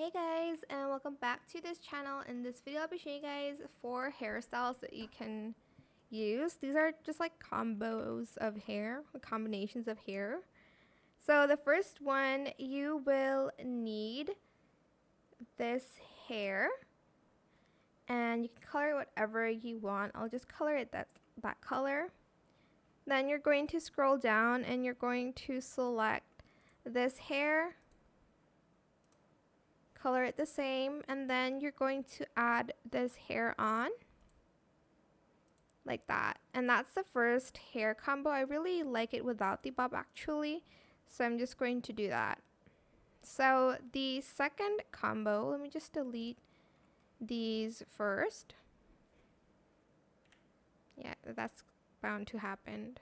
Hey guys, and welcome back to this channel. In this video I'll be showing you guys 4 hairstyles that you can use. These are just like combos of hair, combinations of hair. So the first one, you will need this hair, and you can color it whatever you want. I'll just color it that color. Then you're going to scroll down and you're going to select this hair, color it the same, and then you're going to add this hair on like that. And that's the first hair combo. I really like it without the bob actually, so I'm just going to do that. So the second combo, let me just delete these first. Yeah, that's bound to happen.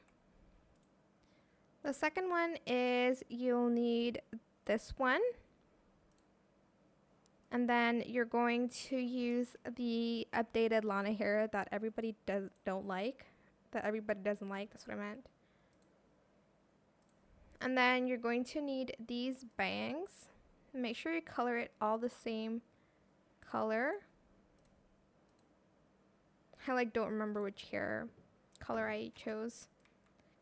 The second one is you'll need this one. And then you're going to use the updated Lana hair that everybody doesn't like. That's what I meant. And then you're going to need these bangs. Make sure you color it all the same color. I don't remember which hair color I chose.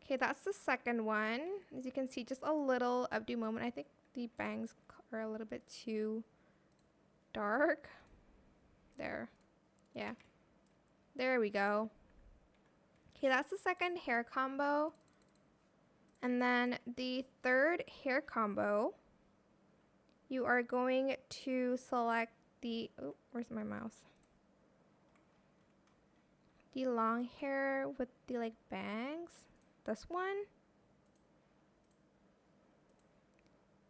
Okay, that's the second one. As you can see, just a little updo moment. I think the bangs are a little bit too dark. There. Yeah. There we go. Okay, that's the second hair combo. And then the third hair combo, you are going to select the, oh, where's my mouse? The long hair with the bangs. This one.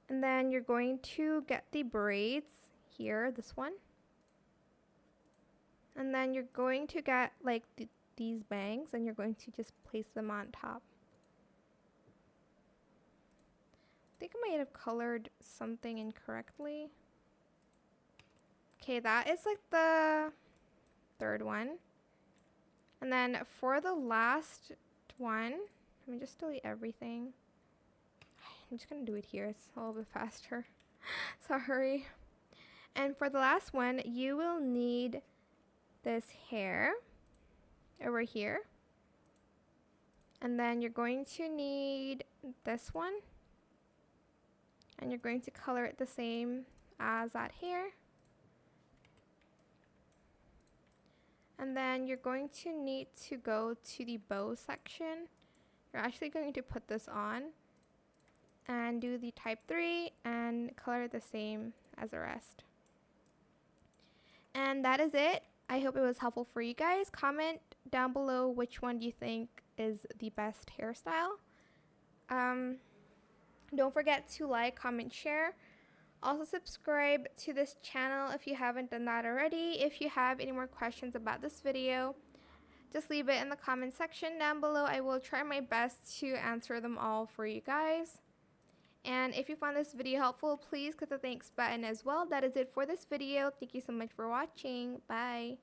And then you're going to get the braids here, this one. And then you're going to get these bangs and you're going to just place them on top. I think I might have colored something incorrectly. Okay, that is the third one. And then for the last one, let me just delete everything. I'm just gonna do it here, it's a little bit faster. Sorry. And for the last one, you will need this hair over here. And then you're going to need this one. And you're going to color it the same as that hair. And then you're going to need to go to the bow section. You're actually going to put this on and do the type 3 and color it the same as the rest. And that is it. I hope it was helpful for you guys. Comment down below which one you think is the best hairstyle. Don't forget to like, comment, share. Also subscribe to this channel if you haven't done that already. If you have any more questions about this video, just leave it in the comment section down below. I will try my best to answer them all for you guys. And if you found this video helpful, please click the thanks button as well. That is it for this video. Thank you so much for watching. Bye.